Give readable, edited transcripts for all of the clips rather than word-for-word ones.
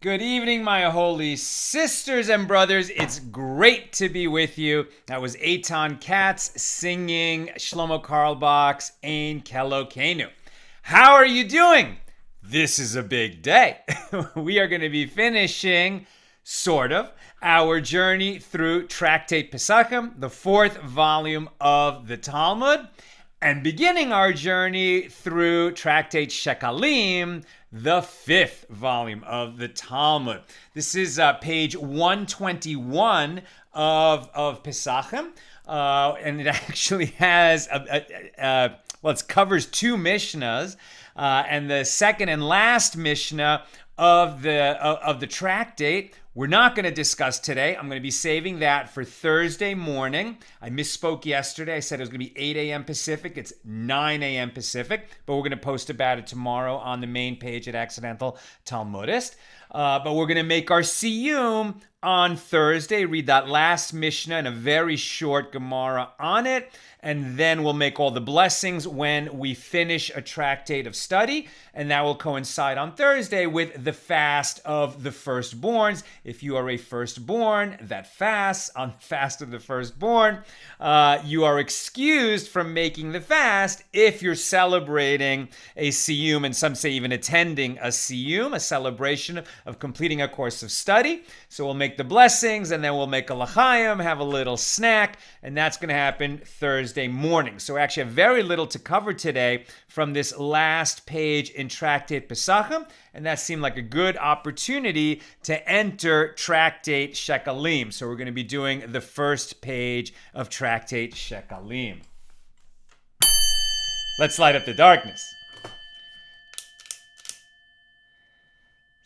Good evening, my holy sisters and brothers. It's great to be with you. That was Eitan Katz singing Shlomo Carlebach's Ein Kelokenu. How are you doing? This is a big day. We are going to be finishing, sort of, our journey through Tractate Pesachim, the fourth volume of the Talmud, and beginning our journey through Tractate Shekalim, the fifth volume of the Talmud. This is page 121 of Pesachim, and it actually has, it covers two Mishnas, and the second and last Mishnah of the tractate we're not going to discuss today. I'm going to be saving that for Thursday morning. I misspoke yesterday. I said it was going to be 8 a.m. Pacific. It's 9 a.m. Pacific, but we're going to post about it tomorrow on the main page at Accidental Talmudist. But we're going to make our siyum on Thursday, read that last Mishnah and a very short Gemara on it, and then we'll make all the blessings when we finish a tractate of study, and that will coincide on Thursday with the fast of the firstborns. If you are a firstborn that fasts on the fast of the firstborn, you are excused from making the fast if you're celebrating a siyum, and some say even attending a siyum, a celebration of completing a course of study. So we'll make the blessings, and then we'll make a l'chaim, have a little snack, and that's going to happen Thursday morning. So we actually have very little to cover today from this last page in Tractate Pesachim, and that seemed like a good opportunity to enter Tractate Shekalim. So we're going to be doing the first page of Tractate Shekalim. Let's light up the darkness.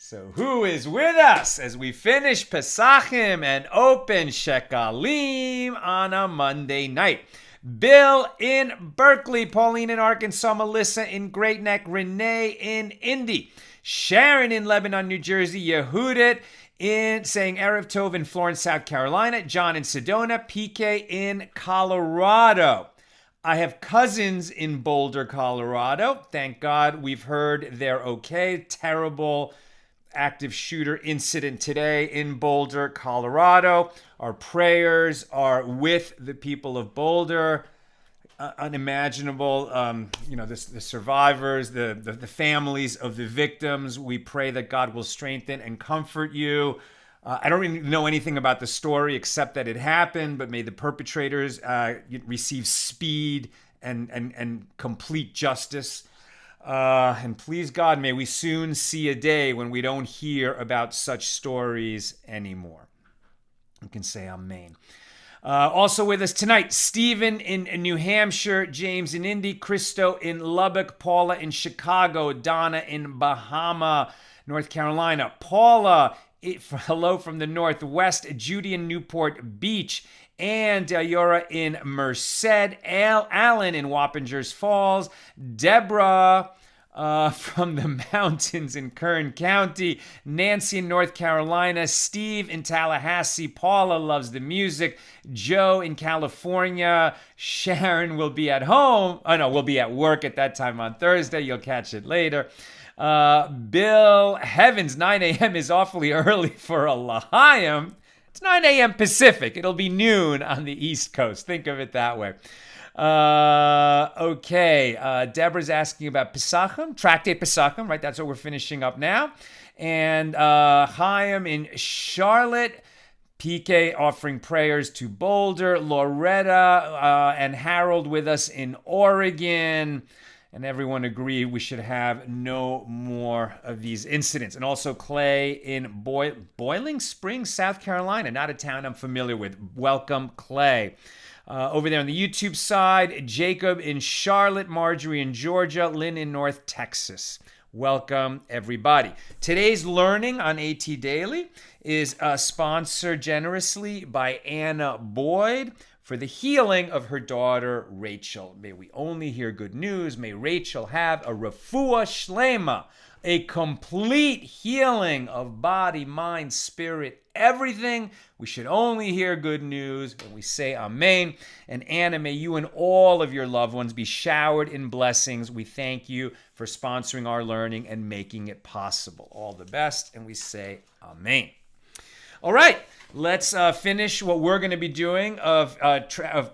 So who is with us as we finish Pesachim and open Shekalim on a Monday night? Bill in Berkeley, Pauline in Arkansas, Melissa in Great Neck, Renee in Indy, Sharon in Lebanon, New Jersey, Yehudit in saying Erev Tov in Florence, South Carolina, John in Sedona, PK in Colorado. I have cousins in Boulder, Colorado. Thank God we've heard they're okay. Terrible active shooter incident today in Boulder, Colorado. Our prayers are with the people of Boulder. Unimaginable, the survivors, the families of the victims. We pray that God will strengthen and comfort you. I don't really know anything about the story except that it happened, but may the perpetrators receive speed and complete justice. And please God, may we soon see a day when we don't hear about such stories anymore. You can say amen. Also with us tonight, Stephen in New Hampshire, James in Indy, Christo in Lubbock, Paula in Chicago, Donna in Bahama, North Carolina, Paula, hello from the Northwest, Judy in Newport Beach, and Yora in Merced, Alan in Wappingers Falls, Deborah from the mountains in Kern County, Nancy in North Carolina, Steve in Tallahassee, Paula loves the music, Joe in California, Sharon will be at home. Oh no, we'll be at work at that time on Thursday. You'll catch it later. Bill, heavens, 9 a.m. is awfully early for a l'chaim. It's 9 a.m. Pacific. It'll be noon on the East Coast. Think of it that way. Okay. Deborah's asking about Pesachim, Tractate Pesachim, right? That's what we're finishing up now. And Chaim in Charlotte, PK offering prayers to Boulder, Loretta and Harold with us in Oregon. And everyone agreed we should have no more of these incidents. And also Clay in Boiling Springs, South Carolina, not a town I'm familiar with. Welcome, Clay. Over there on the YouTube side, Jacob in Charlotte, Marjorie in Georgia, Lynn in North Texas. Welcome, everybody. Today's learning on AT Daily is sponsored generously by Anna Boyd for the healing of her daughter, Rachel. May we only hear good news. May Rachel have a refuah shlema, a complete healing of body, mind, spirit, everything. We should only hear good news when we say Amen. And Anna, may you and all of your loved ones be showered in blessings. We thank you for sponsoring our learning and making it possible. All the best, and we say Amen. All right, let's finish what we're going to be doing of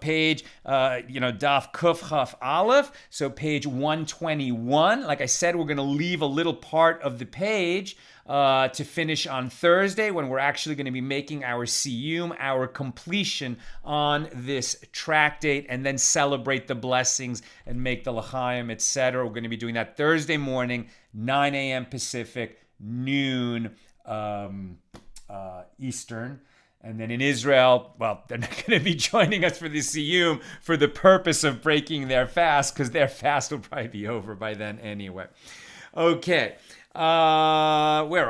page, Daf Kuf Chaf Aleph. So page 121. Like I said, we're going to leave a little part of the page to finish on Thursday, when we're actually going to be making our siyum, our completion on this tractate, and then celebrate the blessings and make the l'chaim, etc. We're going to be doing that Thursday morning, 9 a.m. Pacific, noon Eastern. And then in Israel, well, they're not going to be joining us for the siyum for the purpose of breaking their fast, because their fast will probably be over by then anyway. Okay. Where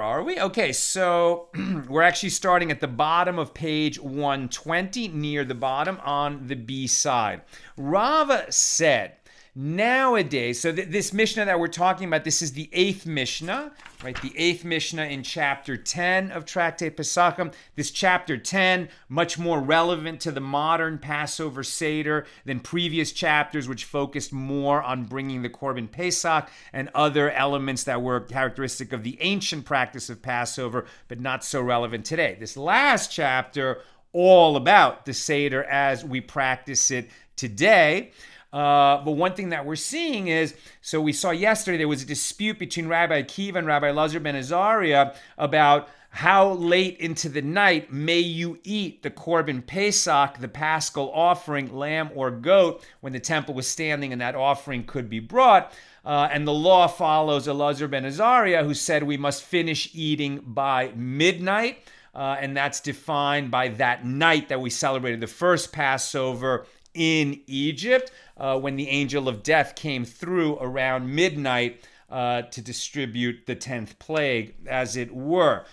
are we? Okay, so we're actually starting at the bottom of page 120, near the bottom on the B side. Rava said, nowadays, so this Mishnah that we're talking about, this is the 8th Mishnah, right? The 8th Mishnah in chapter 10 of Tractate Pesachim. This chapter 10, much more relevant to the modern Passover Seder than previous chapters, which focused more on bringing the Korban Pesach and other elements that were characteristic of the ancient practice of Passover, but not so relevant today. This last chapter, all about the Seder as we practice it today. But one thing that we're seeing is, so we saw yesterday there was a dispute between Rabbi Akiva and Rabbi Elazar ben Azariah about how late into the night may you eat the Korban Pesach, the Paschal offering, lamb or goat, when the temple was standing and that offering could be brought. And the law follows Elazar ben Azariah, who said we must finish eating by midnight. And that's defined by that night that we celebrated the first Passover in Egypt, when the angel of death came through around midnight to distribute the 10th plague, as it were.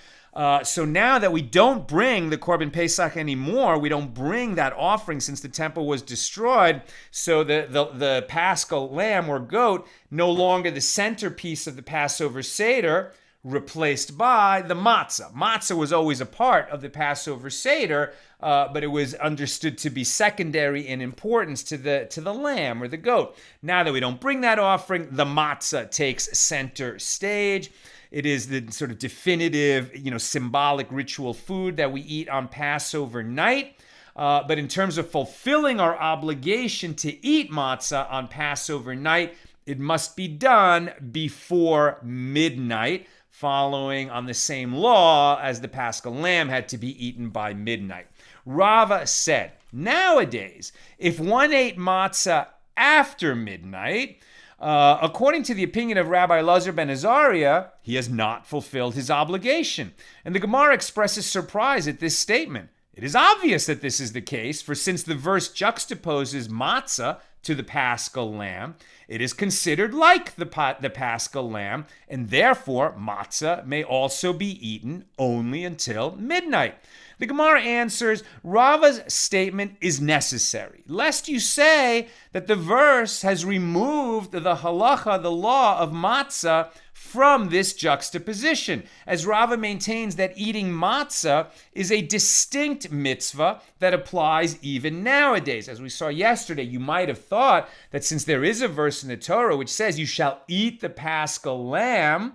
So now that we don't bring the Korban Pesach anymore, we don't bring that offering since the temple was destroyed, so the Paschal lamb or goat, no longer the centerpiece of the Passover Seder, replaced by the matzah. Matzah was always a part of the Passover Seder, but it was understood to be secondary in importance to the lamb or the goat. Now that we don't bring that offering, the matzah takes center stage. It is the sort of definitive, symbolic ritual food that we eat on Passover night. But in terms of fulfilling our obligation to eat matzah on Passover night, it must be done before midnight, following on the same law as the Paschal lamb had to be eaten by midnight. Rava said, nowadays, if one ate matzah after midnight, according to the opinion of Rabbi Elazar ben Azariah, he has not fulfilled his obligation. And the Gemara expresses surprise at this statement. It is obvious that this is the case, for since the verse juxtaposes matzah to the Paschal lamb, it is considered like the Paschal lamb, and therefore matzah may also be eaten only until midnight. The Gemara answers, Rava's statement is necessary, lest you say that the verse has removed the halacha, the law of matzah, from this juxtaposition, as Rava maintains that eating matzah is a distinct mitzvah that applies even nowadays. As we saw yesterday, you might have thought that since there is a verse in the Torah which says you shall eat the Paschal lamb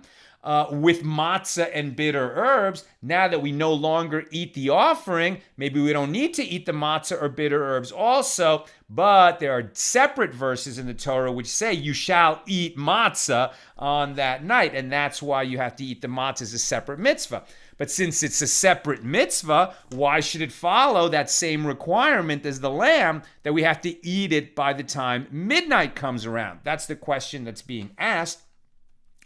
with matzah and bitter herbs, now that we no longer eat the offering, maybe we don't need to eat the matzah or bitter herbs also, but there are separate verses in the Torah which say you shall eat matzah on that night, and that's why you have to eat the matzah as a separate mitzvah. But since it's a separate mitzvah, why should it follow that same requirement as the lamb that we have to eat it by the time midnight comes around? That's the question that's being asked.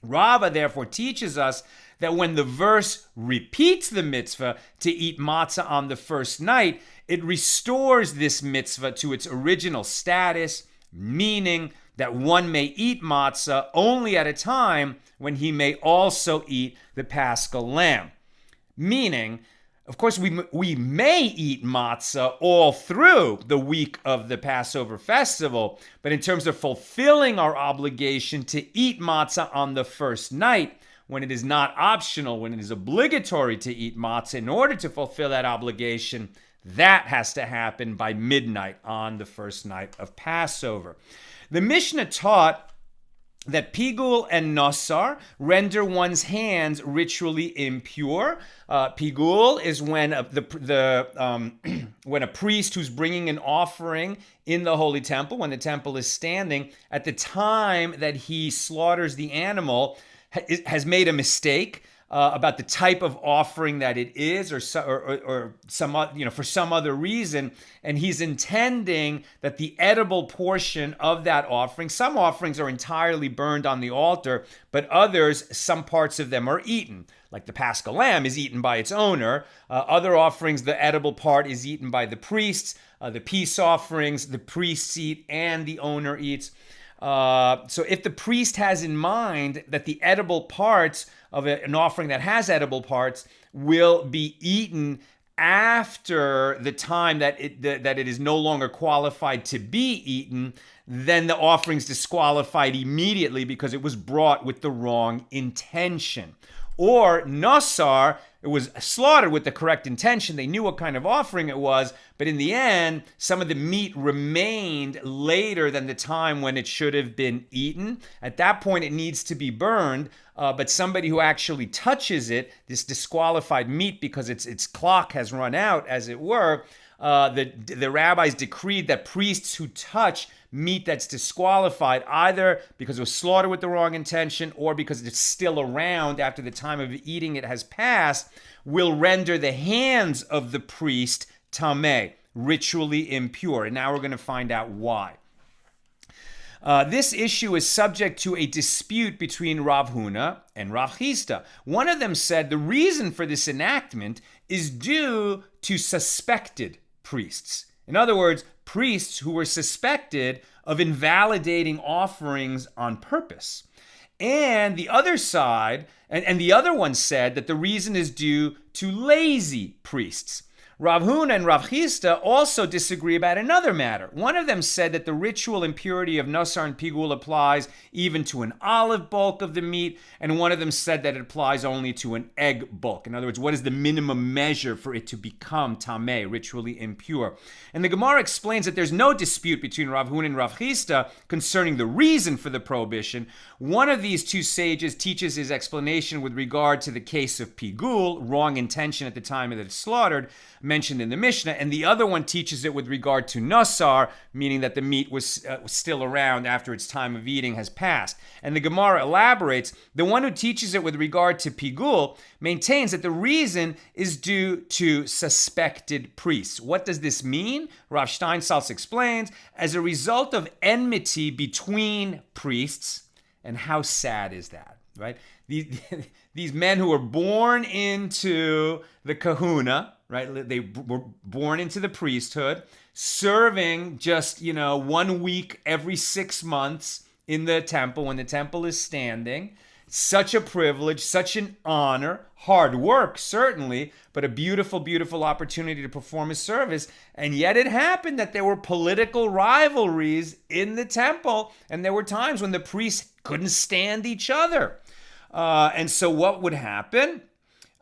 Rava therefore teaches us that when the verse repeats the mitzvah to eat matzah on the first night, it restores this mitzvah to its original status, meaning that one may eat matzah only at a time when he may also eat the Paschal lamb. Meaning, of course, we may eat matzah all through the week of the Passover festival, but in terms of fulfilling our obligation to eat matzah on the first night, when it is not optional, when it is obligatory to eat matzah in order to fulfill that obligation, that has to happen by midnight on the first night of Passover. The Mishnah taught that pigul and nosar render one's hands ritually impure. Pigul is when when a priest who's bringing an offering in the holy temple, when the temple is standing, at the time that he slaughters the animal, has made a mistake about the type of offering that it is, or some, for some other reason, and he's intending that the edible portion of that offering, some offerings are entirely burned on the altar, but others, some parts of them are eaten. Like the Paschal lamb is eaten by its owner. Other offerings, the edible part is eaten by the priests. The peace offerings, the priests eat and the owner eats. So if the priest has in mind that the edible parts of an offering that has edible parts will be eaten after the time that it is no longer qualified to be eaten, then the offering's disqualified immediately because it was brought with the wrong intention. Or nosar, it was slaughtered with the correct intention. They knew what kind of offering it was, but in the end, some of the meat remained later than the time when it should have been eaten. At that point, it needs to be burned, but somebody who actually touches it, this disqualified meat, because its clock has run out, as it were, the rabbis decreed that priests who touch meat that's disqualified, either because it was slaughtered with the wrong intention or because it's still around after the time of eating it has passed, will render the hands of the priest tameh, ritually impure. And now we're going to find out why. This issue is subject to a dispute between Rav Huna and Rav Chisda. One of them said the reason for this enactment is due to suspected priests. In other words, priests who were suspected of invalidating offerings on purpose. And the other side, and the other one said that the reason is due to lazy priests. Rav Huna and Rav Chisda also disagree about another matter. One of them said that the ritual impurity of nosar and pigul applies even to an olive bulk of the meat, and one of them said that it applies only to an egg bulk. In other words, what is the minimum measure for it to become tameh, ritually impure? And the Gemara explains that there's no dispute between Rav Huna and Rav Chisda concerning the reason for the prohibition. One of these two sages teaches his explanation with regard to the case of pigul, wrong intention at the time that it's slaughtered, mentioned in the Mishnah, and the other one teaches it with regard to nosar, meaning that the meat was still around after its time of eating has passed. And the Gemara elaborates, the one who teaches it with regard to pigul maintains that the reason is due to suspected priests. What does this mean? Rav Steinsaltz explains, as a result of enmity between priests, and how sad is that, right? These men who were born into the kahuna, right? They were born into the priesthood, serving just, 1 week every 6 months in the temple when the temple is standing. Such a privilege, such an honor, hard work, certainly, but a beautiful, beautiful opportunity to perform a service. And yet it happened that there were political rivalries in the temple, and there were times when the priests couldn't stand each other. And so what would happen?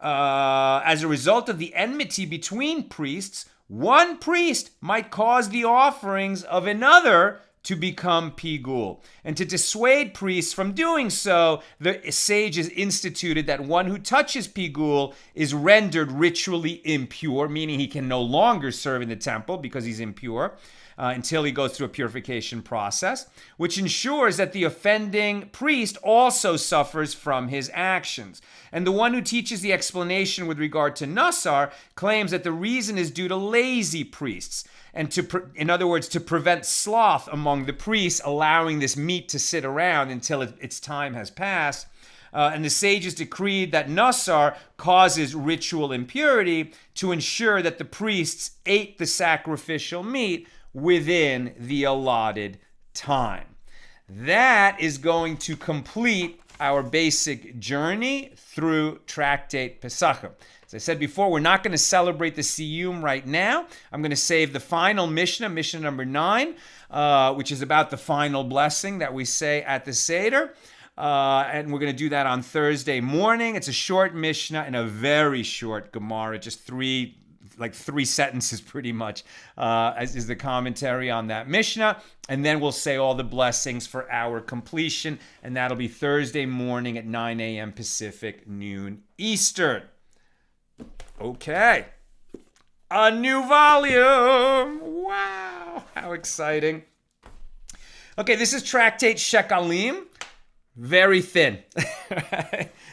As a result of the enmity between priests, one priest might cause the offerings of another to become pigul. And to dissuade priests from doing so, the sages instituted that one who touches pigul is rendered ritually impure, meaning he can no longer serve in the temple because he's impure, until he goes through a purification process, which ensures that the offending priest also suffers from his actions. And the one who teaches the explanation with regard to nosar claims that the reason is due to lazy priests, and in other words, to prevent sloth among the priests, allowing this meat to sit around until its time has passed. And the sages decreed that nosar causes ritual impurity to ensure that the priests ate the sacrificial meat within the allotted time. That is going to complete our basic journey through Tractate Pesachim. As I said before, we're not going to celebrate the Siyum right now. I'm going to save the final Mishnah, Mishnah number 9, which is about the final blessing that we say at the Seder. And we're going to do that on Thursday morning. It's a short Mishnah and a very short Gemara, just three sentences pretty much, as is the commentary on that Mishnah. And then we'll say all the blessings for our completion. And that'll be Thursday morning at 9 a.m. Pacific, noon Eastern. Okay. A new volume. Wow. How exciting. Okay, this is Tractate Shekalim. Very thin.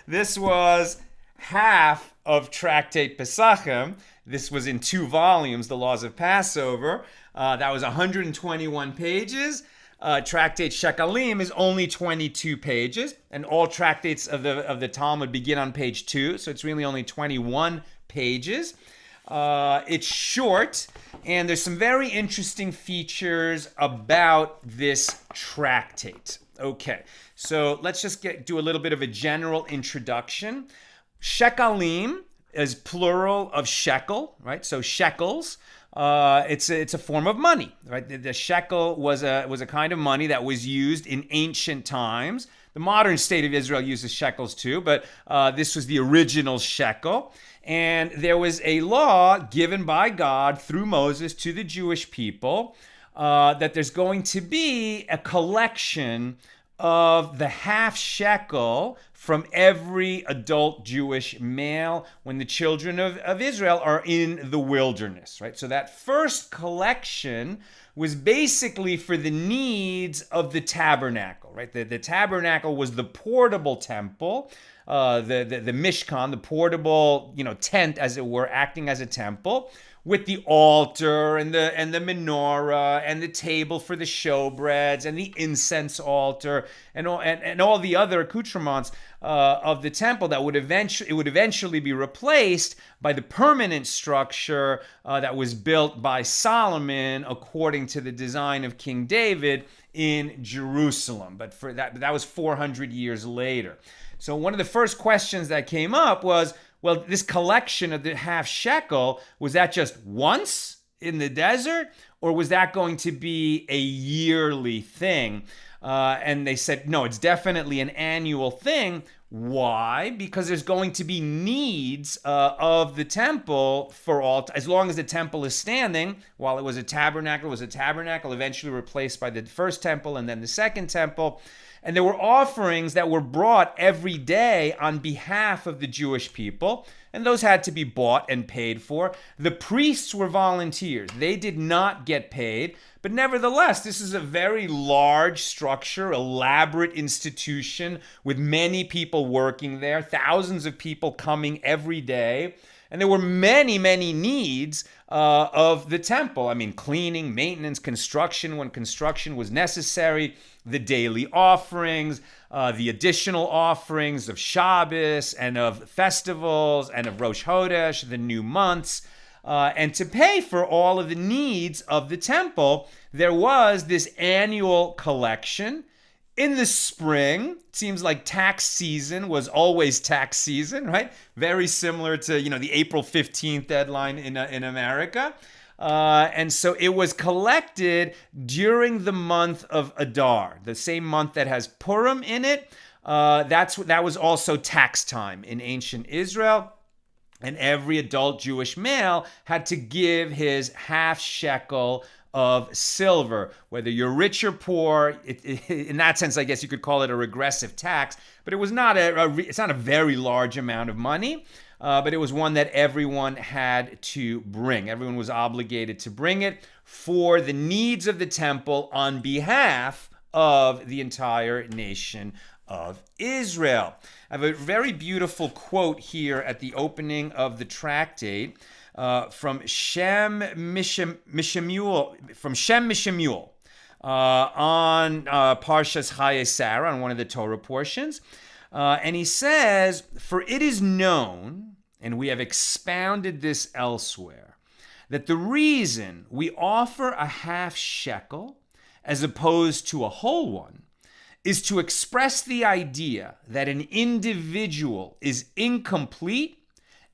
This was half of Tractate Pesachim. This was in 2 volumes, the Laws of Passover. That was 121 pages. Tractate Shekalim is only 22 pages, and all tractates of the Talmud begin on page 2, so it's really only 21 pages. It's short, and there's some very interesting features about this tractate. Okay, so let's just do a little bit of a general introduction. Shekalim is plural of shekel, right? So shekels. It's a form of money, right? The shekel was a kind of money that was used in ancient times. The modern state of Israel uses shekels too, but this was the original shekel. And there was a law given by God through Moses to the Jewish people that there's going to be a collection of the half shekel from every adult Jewish male when the children of Israel are in the wilderness, right? So that first collection was basically for the needs of the tabernacle, right? The tabernacle was the portable temple, the Mishkan, the portable, tent, as it were, acting as a temple, with the altar and the menorah and the table for the showbreads and the incense altar and all the other accoutrements of the temple that would eventually be replaced by the permanent structure that was built by Solomon according to the design of King David in Jerusalem. But for that was 400 years later. So one of the first questions that came up was, well, this collection of the half shekel, was that just once in the desert, or was that going to be a yearly thing? And they said, no, it's definitely an annual thing. Why? Because there's going to be needs of the temple for all, as long as the temple is standing. While it was a tabernacle, eventually replaced by the first temple and then the second temple. And there were offerings that were brought every day on behalf of the Jewish people, and those had to be bought and paid for. The priests were volunteers. They did not get paid, but nevertheless, this is a very large structure, elaborate institution with many people working there, thousands of people coming every day. And there were many, many needs of the temple. I mean, cleaning, maintenance, construction when construction was necessary, the daily offerings, the additional offerings of Shabbos and of festivals and of Rosh Chodesh, the new months. And to pay for all of the needs of the temple, there was this annual collection. In the spring, it seems like tax season was always tax season, right? Very similar to, the April 15th deadline in America. And so it was collected during the month of Adar, the same month that has Purim in it. That was also tax time in ancient Israel. And every adult Jewish male had to give his half shekel of silver, whether you're rich or poor. In that sense, I guess you could call it a regressive tax, but it was not it's not a very large amount of money, but it was one that everyone had to bring. Everyone was obligated to bring it for the needs of the temple on behalf of the entire nation of Israel. I have a very beautiful quote here at the opening of the tractate from Shem Mishemuel, on Parshas Chaye Sarah, on one of the Torah portions. And he says, "For it is known, and we have expounded this elsewhere, that the reason we offer a half shekel as opposed to a whole one is to express the idea that an individual is incomplete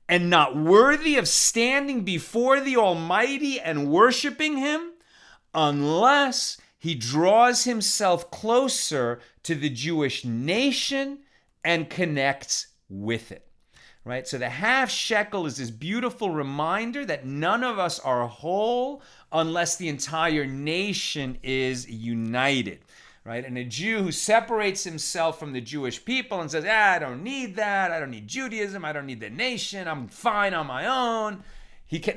and not worthy of standing before the Almighty and worshiping Him unless he draws himself closer to the Jewish nation and connects with it. Right? So the half shekel is this beautiful reminder that none of us are whole unless the entire nation is united. Right? And a Jew who separates himself from the Jewish people and says, I don't need that, I don't need Judaism, I don't need the nation, I'm fine on my own,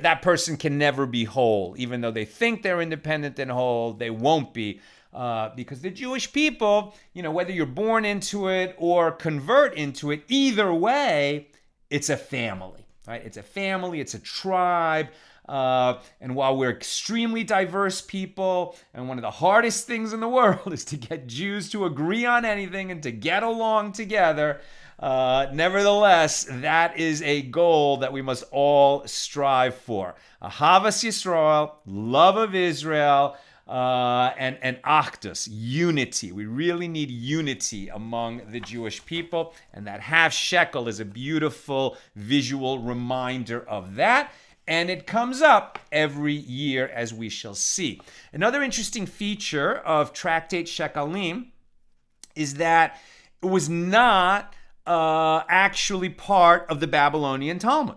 that person can never be whole. Even though they think they're independent and whole, they won't be. Because the Jewish people, whether you're born into it or convert into it, either way, it's a family, right? It's a family, it's a tribe. And while we're extremely diverse people, and one of the hardest things in the world is to get Jews to agree on anything and to get along together, nevertheless, that is a goal that we must all strive for. Ahavas Yisrael, love of Israel, and achdus, unity. We really need unity among the Jewish people, and that half shekel is a beautiful visual reminder of that. And it comes up every year, as we shall see. Another interesting feature of Tractate Shekalim is that it was not actually part of the Babylonian Talmud.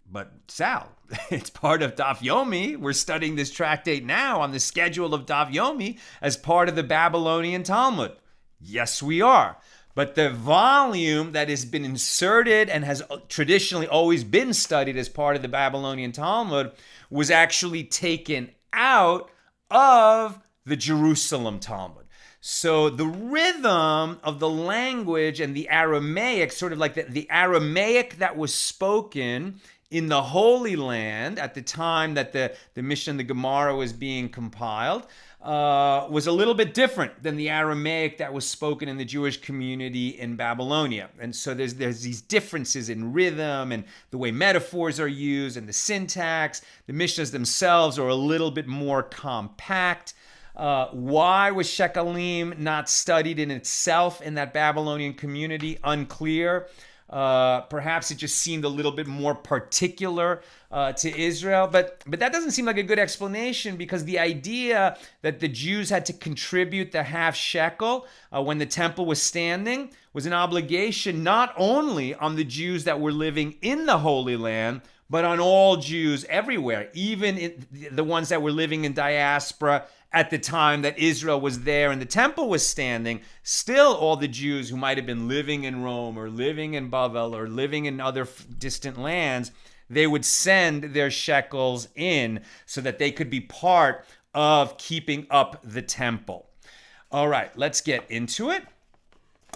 But Sal, it's part of Daf Yomi. We're studying this tractate now on the schedule of Daf Yomi as part of the Babylonian Talmud. Yes, we are. But the volume that has been inserted and has traditionally always been studied as part of the Babylonian Talmud was actually taken out of the Jerusalem Talmud. So the rhythm of the language and the Aramaic, sort of like the Aramaic that was spoken in the Holy Land at the time that the Mishna and the Gemara was being compiled, was a little bit different than the Aramaic that was spoken in the Jewish community in Babylonia. And so there's these differences in rhythm and the way metaphors are used and the syntax. The Mishnas themselves are a little bit more compact. Why was Shekalim not studied in itself in that Babylonian community? Unclear. Perhaps it just seemed a little bit more particular to Israel, but that doesn't seem like a good explanation, because the idea that the Jews had to contribute the half shekel when the temple was standing was an obligation not only on the Jews that were living in the Holy Land, but on all Jews everywhere, even the ones that were living in diaspora at the time that Israel was there and the temple was standing. Still, all the Jews who might have been living in Rome or living in Bavel or living in other distant lands, they would send their shekels in so that they could be part of keeping up the temple. All right, let's get into it.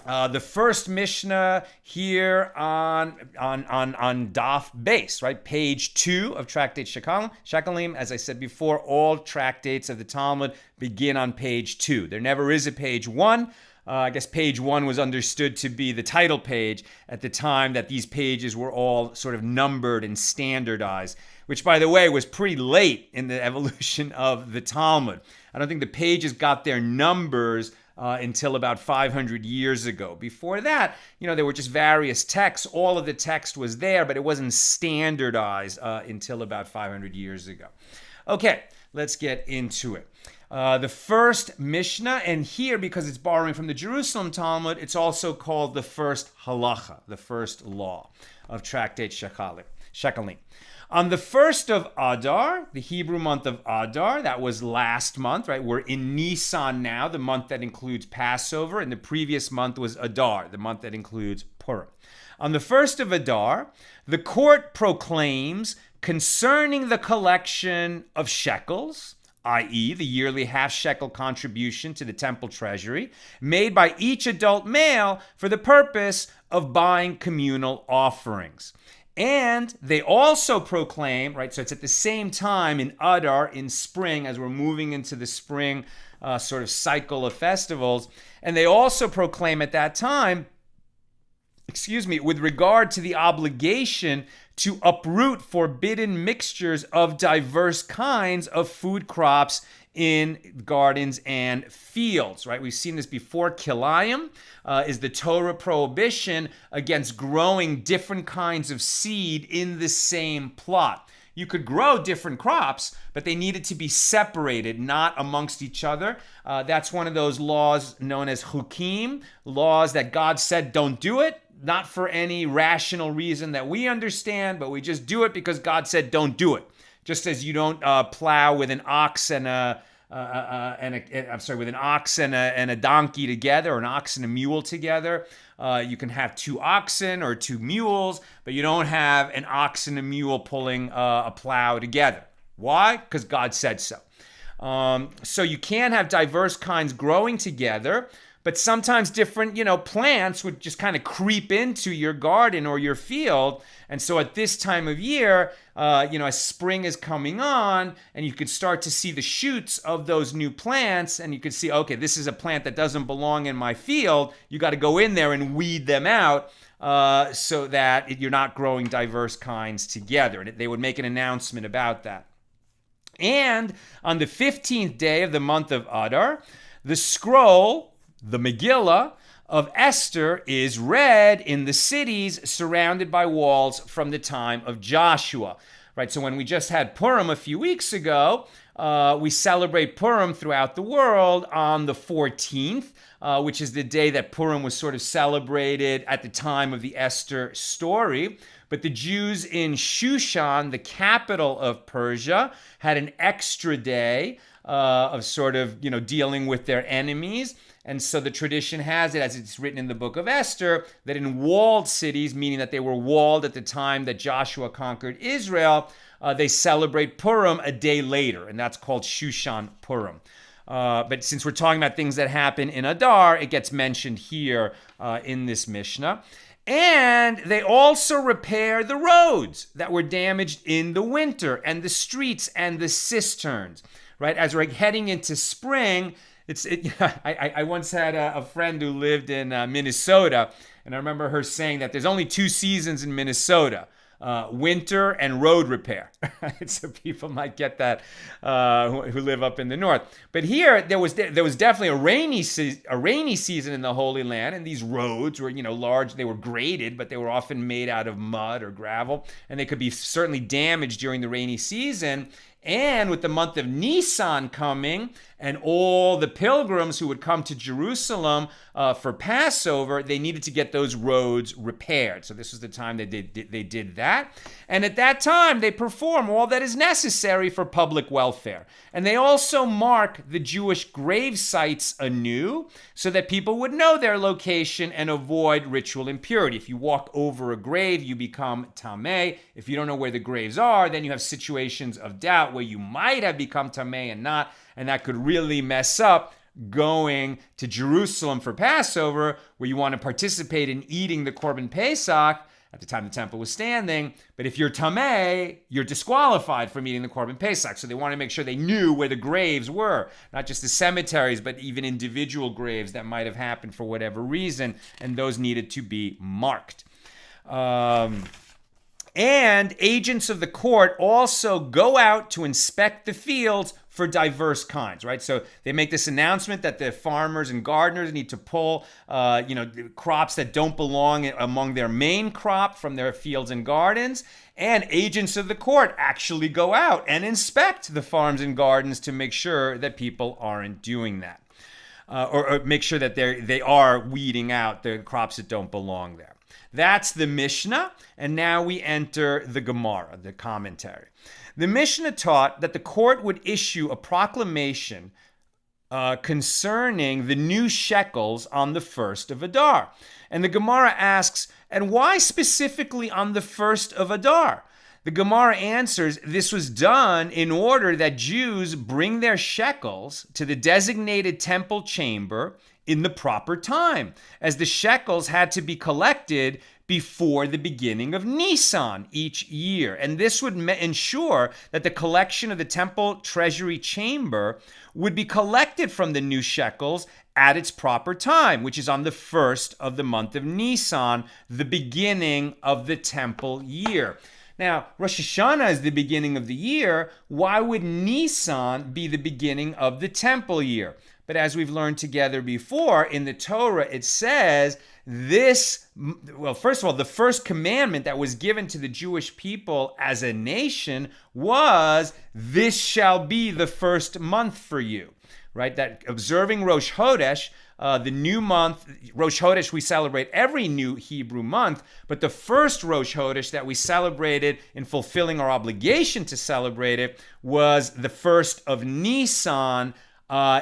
The first Mishnah here on Daf Base, right? Page 2 of Tractate Shekalim. As I said before, all tractates of the Talmud begin on page 2. There never is a page 1. I guess page 1 was understood to be the title page at the time that these pages were all sort of numbered and standardized, which, by the way, was pretty late in the evolution of the Talmud. I don't think the pages got their numbers until about 500 years ago. Before that, there were just various texts. All of the text was there, but it wasn't standardized until about 500 years ago. Okay, let's get into it. The first Mishnah, and here, because it's borrowing from the Jerusalem Talmud, it's also called the first halacha, the first law of Tractate Shekalim. On the 1st of Adar, the Hebrew month of Adar, that was last month, right? We're in Nisan now, the month that includes Passover, and the previous month was Adar, the month that includes Purim. On the 1st of Adar, the court proclaims concerning the collection of shekels, i.e. the yearly half shekel contribution to the temple treasury, made by each adult male for the purpose of buying communal offerings. And they also proclaim, right, so it's at the same time in Adar, in spring, as we're moving into the spring sort of cycle of festivals, and they also proclaim at that time, with regard to the obligation to uproot forbidden mixtures of diverse kinds of food crops in gardens and fields, right? We've seen this before. Kilayim is the Torah prohibition against growing different kinds of seed in the same plot. You could grow different crops, but they needed to be separated, not amongst each other. That's one of those laws known as chukim, laws that God said don't do it, not for any rational reason that we understand, but we just do it because God said don't do it. Just as you don't plow with an ox and a donkey together, or an ox and a mule together. You can have two oxen or two mules, but you don't have an ox and a mule pulling a plow together. Why? Because God said so. So you can have diverse kinds growing together, but sometimes different, plants would just kind of creep into your garden or your field. And so at this time of year, as spring is coming on, and you could start to see the shoots of those new plants, and you could see, okay, this is a plant that doesn't belong in my field. You got to go in there and weed them out so that you're not growing diverse kinds together. And they would make an announcement about that. And on the 15th day of the month of Adar, the scroll, the Megillah of Esther, is read in the cities surrounded by walls from the time of Joshua. Right, so when we just had Purim a few weeks ago, we celebrate Purim throughout the world on the 14th, which is the day that Purim was sort of celebrated at the time of the Esther story. But the Jews in Shushan, the capital of Persia, had an extra day of sort of, dealing with their enemies. And so the tradition has it, as it's written in the book of Esther, that in walled cities, meaning that they were walled at the time that Joshua conquered Israel, they celebrate Purim a day later, and that's called Shushan Purim. But since we're talking about things that happen in Adar, it gets mentioned here in this Mishnah. And they also repair the roads that were damaged in the winter, and the streets and the cisterns. Right, as we're heading into spring, I once had a friend who lived in Minnesota, and I remember her saying that there's only two seasons in Minnesota, winter and road repair. So people might get that who live up in the north. But here there was definitely a rainy season in the Holy Land, and these roads were large. They were graded, but they were often made out of mud or gravel, and they could be certainly damaged during the rainy season. And with the month of Nisan coming, and all the pilgrims who would come to Jerusalem for Passover, they needed to get those roads repaired. So this was the time that they did that. And at that time, they perform all that is necessary for public welfare. And they also mark the Jewish grave sites anew so that people would know their location and avoid ritual impurity. If you walk over a grave, you become tameh. If you don't know where the graves are, then you have situations of doubt where you might have become tameh and not, and that could really mess up going to Jerusalem for Passover, where you want to participate in eating the Korban Pesach at the time the temple was standing. But if you're tameh, you're disqualified from eating the Korban Pesach. So they want to make sure they knew where the graves were, not just the cemeteries, but even individual graves that might have happened for whatever reason, and those needed to be marked. And agents of the court also go out to inspect the fields for diverse kinds, right? So they make this announcement that the farmers and gardeners need to pull, crops that don't belong among their main crop from their fields and gardens. And agents of the court actually go out and inspect the farms and gardens to make sure that people aren't doing that, or make sure that they are weeding out the crops that don't belong there. That's the Mishnah, and now we enter the Gemara, the commentary. The Mishnah taught that the court would issue a proclamation concerning the new shekels on the 1st of Adar. And the Gemara asks, and why specifically on the 1st of Adar? The Gemara answers, this was done in order that Jews bring their shekels to the designated temple chamber in the proper time, as the shekels had to be collected before the beginning of Nisan each year. And this would ensure that the collection of the temple treasury chamber would be collected from the new shekels at its proper time, which is on the 1st of the month of Nisan, the beginning of the temple year. Now, Rosh Hashanah is the beginning of the year. Why would Nisan be the beginning of the temple year? But as we've learned together before, in the Torah, it says first of all, the first commandment that was given to the Jewish people as a nation was, this shall be the first month for you, right? That observing Rosh Chodesh, the new month, Rosh Chodesh, we celebrate every new Hebrew month, but the first Rosh Chodesh that we celebrated in fulfilling our obligation to celebrate it was the first of Nisan,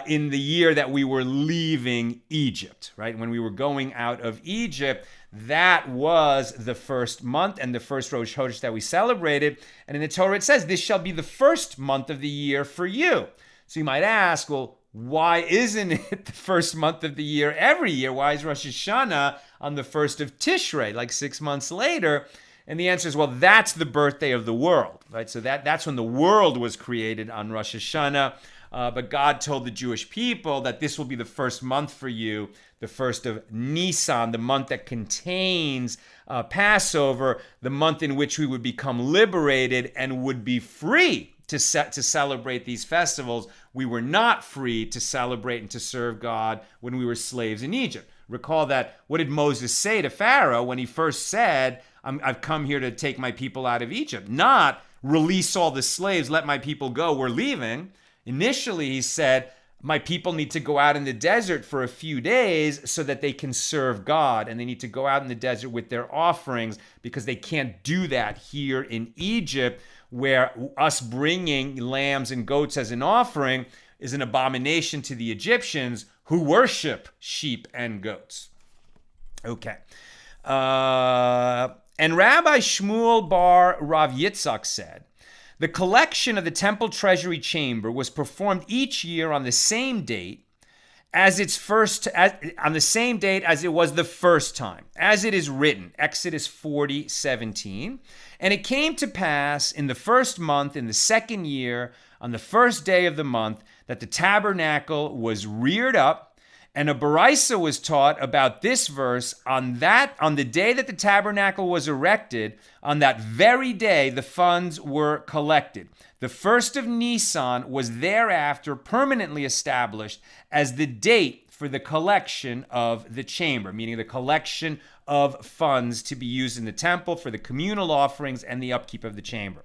in the year that we were leaving Egypt, right? When we were going out of Egypt, that was the first month and the first Rosh Chodesh that we celebrated. And in the Torah, it says, this shall be the first month of the year for you. So you might ask, well, why isn't it the first month of the year every year? Why is Rosh Hashanah on the first of Tishrei, like 6 months later? And the answer is, well, that's the birthday of the world, right? So that's when the world was created, on Rosh Hashanah. But God told the Jewish people that this will be the first month for you, the first of Nisan, the month that contains Passover, the month in which we would become liberated and would be free to celebrate these festivals. We were not free to celebrate and to serve God when we were slaves in Egypt. Recall that, what did Moses say to Pharaoh when he first said, I've come here to take my people out of Egypt? Not, release all the slaves, let my people go, we're leaving. Initially, he said, my people need to go out in the desert for a few days so that they can serve God. And they need to go out in the desert with their offerings, because they can't do that here in Egypt, where us bringing lambs and goats as an offering is an abomination to the Egyptians, who worship sheep and goats. Okay. And Rabbi Shmuel bar Rav Yitzchak said, the collection of the temple treasury chamber was performed each year on the same date as it was the first time, as it is written, Exodus 40:17. And it came to pass in the first month, in the second year, on the first day of the month, that the tabernacle was reared up, and a baraisa was taught about this verse on the day that the tabernacle was erected. On that very day, the funds were collected. The first of Nisan was thereafter permanently established as the date for the collection of the chamber, meaning the collection of funds to be used in the temple for the communal offerings and the upkeep of the chamber,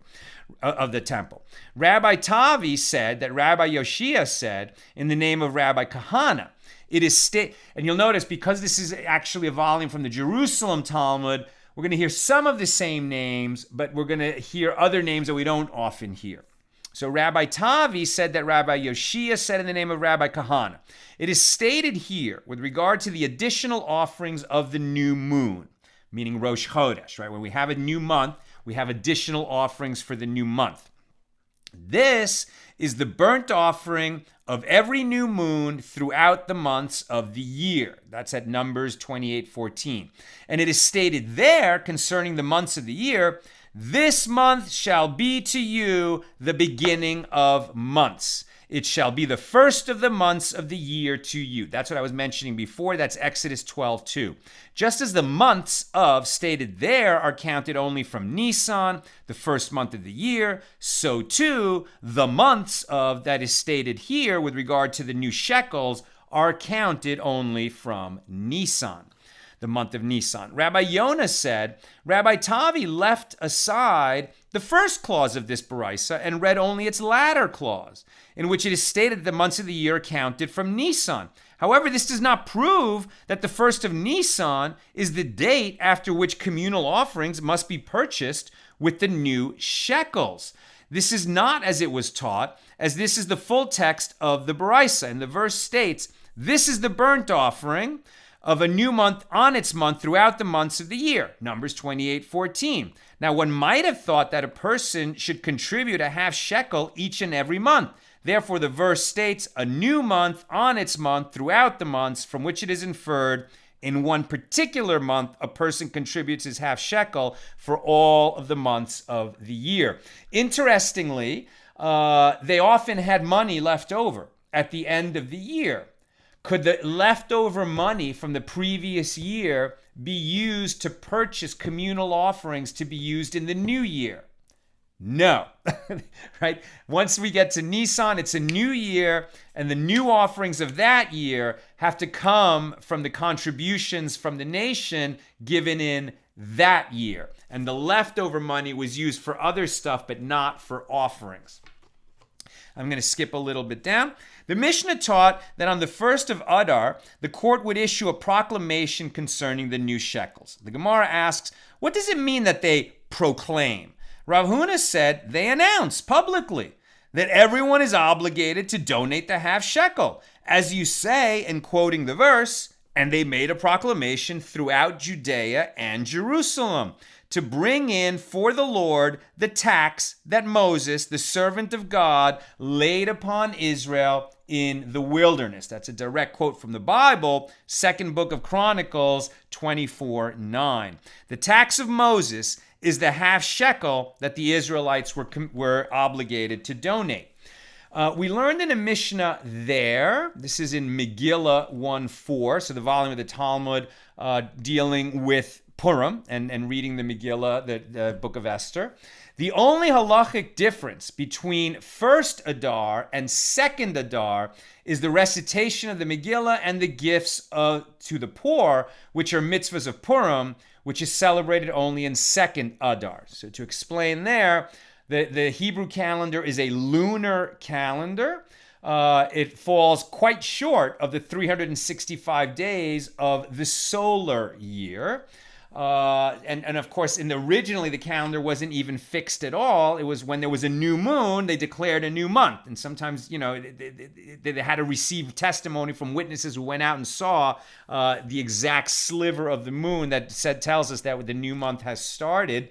of the temple. Rabbi Tavi said that Rabbi Yoshia said in the name of Rabbi Kahana. It is and you'll notice, because this is actually a volume from the Jerusalem Talmud, we're going to hear some of the same names, but we're going to hear other names that we don't often hear. So Rabbi Tavi said that Rabbi Yoshia said in the name of Rabbi Kahana. It is stated here with regard to the additional offerings of the new moon, meaning Rosh Chodesh, right? When we have a new month, we have additional offerings for the new month. This is the burnt offering of every new moon throughout the months of the year. That's at Numbers 28:14. And it is stated there concerning the months of the year, this month shall be to you the beginning of months. It shall be the first of the months of the year to you. That's what I was mentioning before. That's Exodus 12:2. Just as the months of stated there are counted only from Nisan, the first month of the year, so too the months of that is stated here with regard to the new shekels are counted only from Nisan, the month of Nisan. Rabbi Yonah said, Rabbi Tavi left aside the first clause of this baraisa and read only its latter clause, in which it is stated that the months of the year are counted from Nisan. However, this does not prove that the first of Nisan is the date after which communal offerings must be purchased with the new shekels. This is not as it was taught, as this is the full text of the baraisa. And the verse states, this is the burnt offering of a new month on its month throughout the months of the year. Numbers 28:14. Now, one might have thought that a person should contribute a half shekel each and every month. Therefore, the verse states a new month on its month throughout the months, from which it is inferred in one particular month, a person contributes his half shekel for all of the months of the year. Interestingly, they often had money left over at the end of the year. Could the leftover money from the previous year be used to purchase communal offerings to be used in the new year? No, right? Once we get to Nisan, it's a new year, and the new offerings of that year have to come from the contributions from the nation given in that year. And the leftover money was used for other stuff, but not for offerings. I'm going to skip a little bit down. The Mishnah taught that on the 1st of Adar, the court would issue a proclamation concerning the new shekels. The Gemara asks, what does it mean that they proclaim? Rav Huna said they announce publicly that everyone is obligated to donate the half shekel. As you say, in quoting the verse, and they made a proclamation throughout Judea and Jerusalem to bring in for the Lord the tax that Moses, the servant of God, laid upon Israel in the wilderness. That's a direct quote from the Bible, second book of Chronicles 24:9. The tax of Moses is the half shekel that the Israelites were obligated to donate. We learned in a Mishnah there, this is in Megillah 1:4, so the volume of the Talmud dealing with Purim and reading the Megillah, the book of Esther. The only halachic difference between first Adar and second Adar is the recitation of the Megillah and the gifts to the poor, which are mitzvahs of Purim, which is celebrated only in second Adar. So to explain there, the Hebrew calendar is a lunar calendar. It falls quite short of the 365 days of the solar year. And of course, originally the calendar wasn't even fixed at all. It was when there was a new moon, they declared a new month. And sometimes, they had to receive testimony from witnesses who went out and saw the exact sliver of the moon that tells us that the new month has started.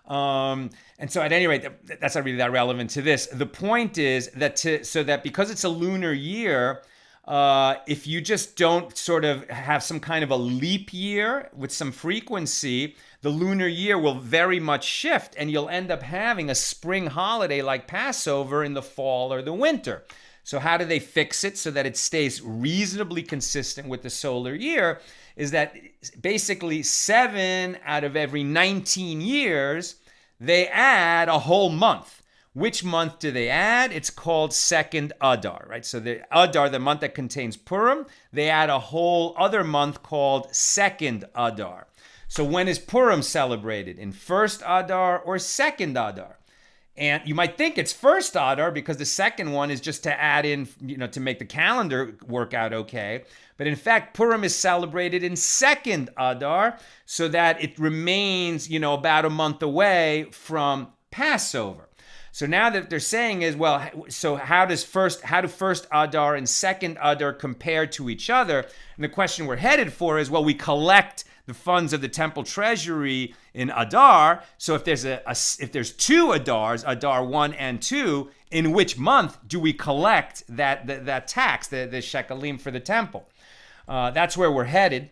And so at any rate, that's not really that relevant to this. The point is that because it's a lunar year, if you just don't sort of have some kind of a leap year with some frequency, the lunar year will very much shift, and you'll end up having a spring holiday like Passover in the fall or the winter. So how do they fix it so that it stays reasonably consistent with the solar year? Is that basically 7 out of every 19 years, they add a whole month. Which month do they add? It's called second Adar, right? So the Adar, the month that contains Purim, they add a whole other month called second Adar. So when is Purim celebrated? In first Adar or second Adar? And you might think it's first Adar because the second one is just to add in, to make the calendar work out okay. But in fact, Purim is celebrated in second Adar so that it remains, about a month away from Passover. So now that they're saying is, well, so how do first Adar and second Adar compare to each other? And the question we're headed for is, well, we collect the funds of the temple treasury in Adar. So if there's two Adars, Adar 1 and 2, in which month do we collect that tax, the Shekalim for the temple? That's where we're headed.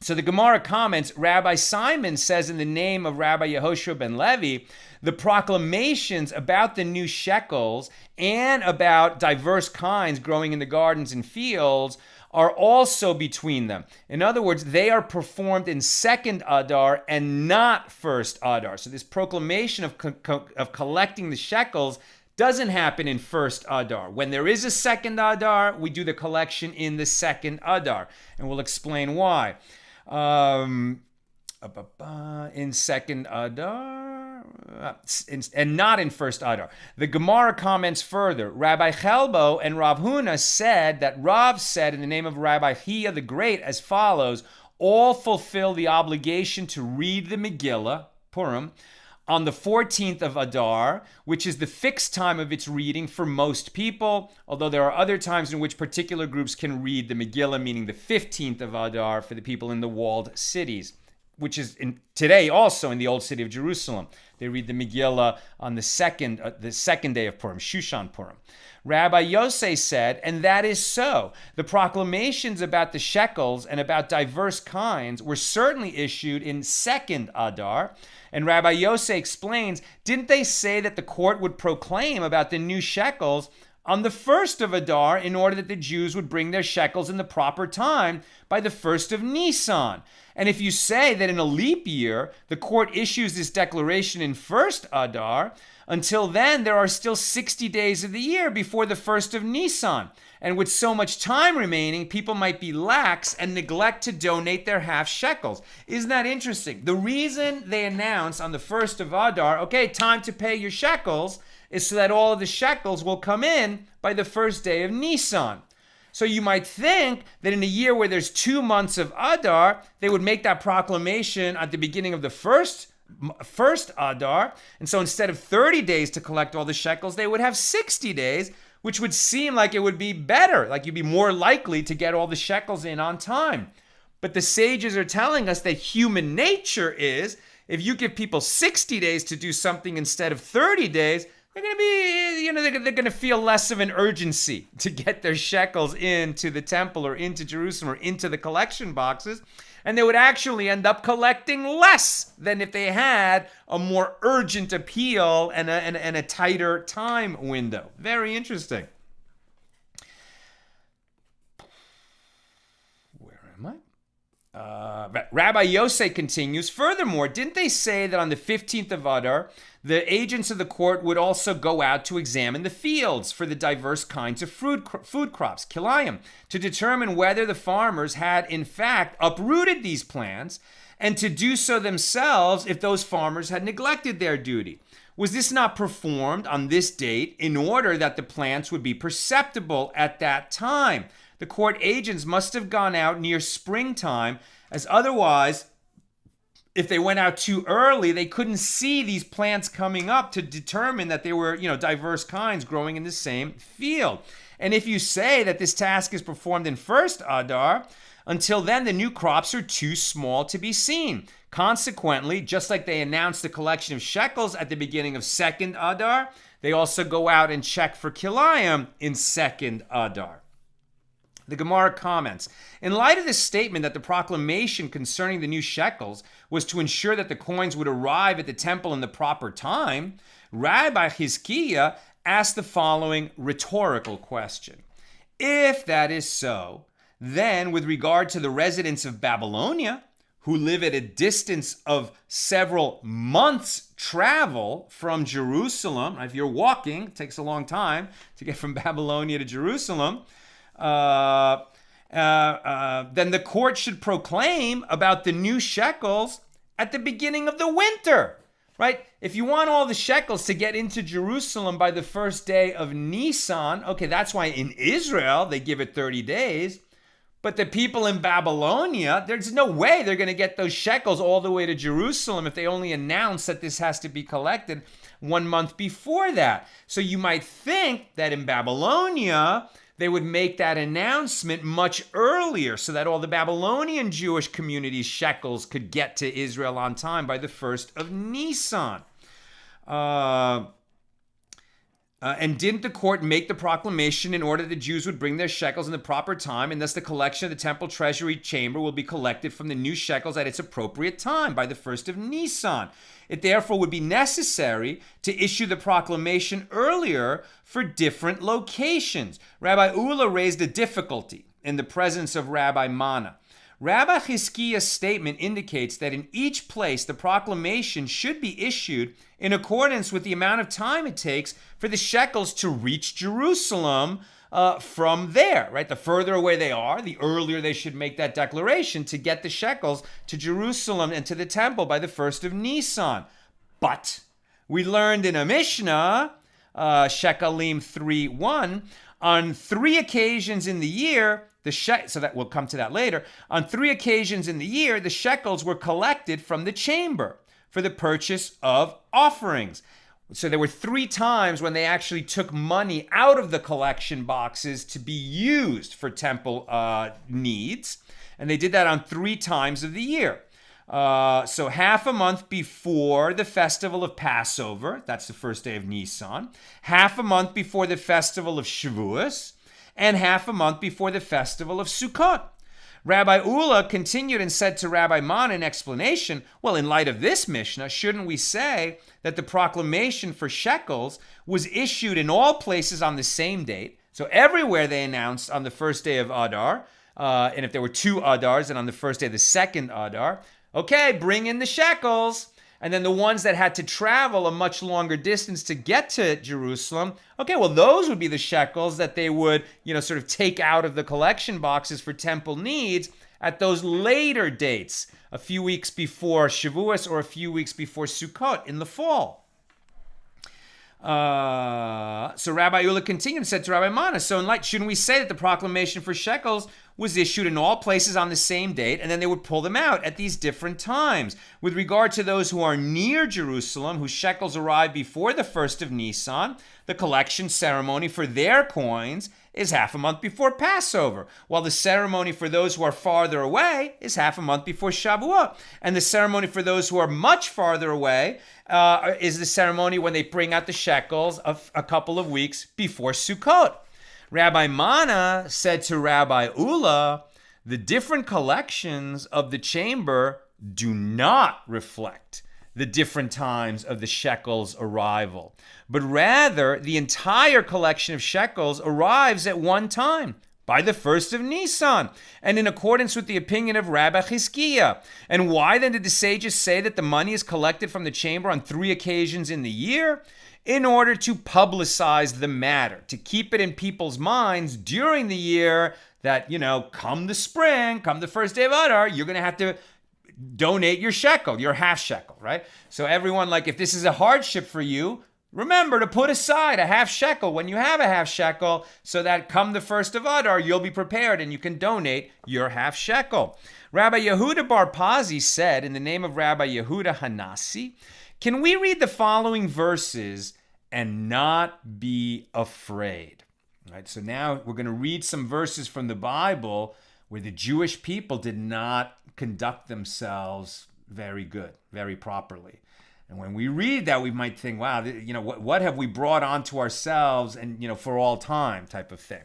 So the Gemara comments, Rabbi Simon says in the name of Rabbi Yehoshua ben Levi, the proclamations about the new shekels and about diverse kinds growing in the gardens and fields are also between them. In other words, they are performed in second Adar and not first Adar. So this proclamation of collecting the shekels doesn't happen in first Adar. When there is a second Adar, we do the collection in the second Adar. And we'll explain why. In second Adar, and not in first Adar. The Gemara comments further. Rabbi Chelbo and Rav Huna said that Rav said in the name of Rabbi Hiya the Great as follows, all fulfill the obligation to read the Megillah, Purim, on the 14th of Adar, which is the fixed time of its reading for most people, although there are other times in which particular groups can read the Megillah, meaning the 15th of Adar for the people in the walled cities, which is today also in the old city of Jerusalem. They read the Megillah on the second day of Purim, Shushan Purim. Rabbi Yosei said, and that is so. The proclamations about the shekels and about diverse kinds were certainly issued in second Adar. And Rabbi Yosei explains, didn't they say that the court would proclaim about the new shekels on the first of Adar in order that the Jews would bring their shekels in the proper time by the first of Nisan. And if you say that in a leap year, the court issues this declaration in first Adar, until then there are still 60 days of the year before the first of Nisan. And with so much time remaining, people might be lax and neglect to donate their half shekels. Isn't that interesting? The reason they announce on the first of Adar, okay, time to pay your shekels, is so that all of the shekels will come in by the first day of Nisan. So you might think that in a year where there's 2 months of Adar, they would make that proclamation at the beginning of the first Adar. And so instead of 30 days to collect all the shekels, they would have 60 days, which would seem like it would be better, like you'd be more likely to get all the shekels in on time. But the sages are telling us that human nature is, if you give people 60 days to do something instead of 30 days, they're going to be, they're going to feel less of an urgency to get their shekels into the temple or into Jerusalem or into the collection boxes. And they would actually end up collecting less than if they had a more urgent appeal and a tighter time window. Very interesting. Where am I? Rabbi Yosef continues, furthermore, didn't they say that on the 15th of Adar, the agents of the court would also go out to examine the fields for the diverse kinds of food crops, kilayim, to determine whether the farmers had in fact uprooted these plants, and to do so themselves if those farmers had neglected their duty? Was this not performed on this date in order that the plants would be perceptible at that time? The court agents must have gone out near springtime, as otherwise, if they went out too early, they couldn't see these plants coming up to determine that they were, diverse kinds growing in the same field. And if you say that this task is performed in first Adar, until then the new crops are too small to be seen. Consequently, just like they announced the collection of shekels at the beginning of second Adar, they also go out and check for kilayim in second Adar. The Gemara comments, in light of this statement that the proclamation concerning the new shekels was to ensure that the coins would arrive at the temple in the proper time, Rabbi Chizkiah asked the following rhetorical question. If that is so, then with regard to the residents of Babylonia, who live at a distance of several months' travel from Jerusalem, if you're walking, it takes a long time to get from Babylonia to Jerusalem, then the court should proclaim about the new shekels at the beginning of the winter, right? If you want all the shekels to get into Jerusalem by the first day of Nisan, okay, that's why in Israel they give it 30 days. But the people in Babylonia, there's no way they're going to get those shekels all the way to Jerusalem if they only announce that this has to be collected 1 month before that. So you might think that in Babylonia, they would make that announcement much earlier so that all the Babylonian Jewish community's shekels could get to Israel on time by the first of Nisan. And didn't the court make the proclamation in order that the Jews would bring their shekels in the proper time, and thus the collection of the temple treasury chamber will be collected from the new shekels at its appropriate time by the first of Nisan? It therefore would be necessary to issue the proclamation earlier for different locations. Rabbi Ula raised a difficulty in the presence of Rabbi Mana. Rabbi Chizkiah's statement indicates that in each place the proclamation should be issued in accordance with the amount of time it takes for the shekels to reach Jerusalem from there, right? The further away they are, the earlier they should make that declaration to get the shekels to Jerusalem and to the temple by the first of Nisan. But we learned in a Mishna, Shekalim 3:1, on 3 occasions in the year, so that we'll come to that later. On 3 occasions in the year, the shekels were collected from the chamber for the purchase of offerings. So there were 3 times when they actually took money out of the collection boxes to be used for temple needs. And they did that on 3 times of the year. So half a month before the festival of Passover, that's the first day of Nisan, half a month before the festival of Shavuos, and half a month before the festival of Sukkot. Rabbi Ula continued and said to Rabbi Mana in explanation, well, in light of this Mishnah, shouldn't we say that the proclamation for shekels was issued in all places on the same date? So everywhere they announced on the first day of Adar, and if there were 2 Adars, and on the first day of the second Adar, okay, bring in the shekels. And then the ones that had to travel a much longer distance to get to Jerusalem, okay, well, those would be the shekels that they would, sort of take out of the collection boxes for temple needs at those later dates, a few weeks before Shavuos or a few weeks before Sukkot in the fall. So Rabbi Ula continued and said to Rabbi Mana, so in light, shouldn't we say that the proclamation for shekels was issued in all places on the same date, and then they would pull them out at these different times? With regard to those who are near Jerusalem, whose shekels arrive before the 1st of Nisan, the collection ceremony for their coins is half a month before Passover, while the ceremony for those who are farther away is half a month before Shavuot. And the ceremony for those who are much farther away is the ceremony when they bring out the shekels of a couple of weeks before Sukkot. Rabbi Mana said to Rabbi Ula, the different collections of the chamber do not reflect the different times of the shekels' arrival, but rather the entire collection of shekels arrives at one time, by the 1st of Nisan, and in accordance with the opinion of Rabbi Chizkiah. And why then did the sages say that the money is collected from the chamber on 3 occasions in the year? In order to publicize the matter, to keep it in people's minds during the year that, come the spring, come the first day of Adar, you're going to have to donate your shekel, your half shekel, right? So everyone, if this is a hardship for you, remember to put aside a half shekel when you have a half shekel, so that come the 1st of Adar, you'll be prepared and you can donate your half shekel. Rabbi Yehuda Bar Pazi said, in the name of Rabbi Yehuda Hanasi, can we read the following verses and not be afraid? All right, so now we're going to read some verses from the Bible where the Jewish people did not conduct themselves very good, very properly. And when we read that, we might think, wow, what have we brought onto ourselves and, for all time type of thing.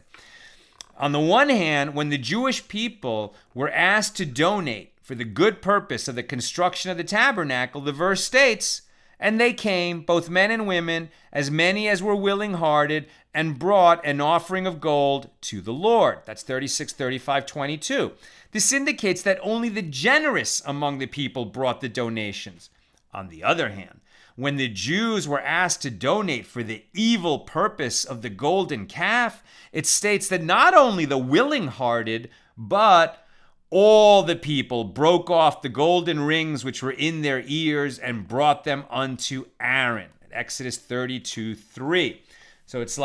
On the one hand, when the Jewish people were asked to donate for the good purpose of the construction of the tabernacle, the verse states, and they came, both men and women, as many as were willing-hearted, and brought an offering of gold to the Lord. That's 36, 35, 22. This indicates that only the generous among the people brought the donations. On the other hand, when the Jews were asked to donate for the evil purpose of the golden calf, it states that not only the willing-hearted, but all the people broke off the golden rings which were in their ears and brought them unto Aaron. Exodus 32:3. So it's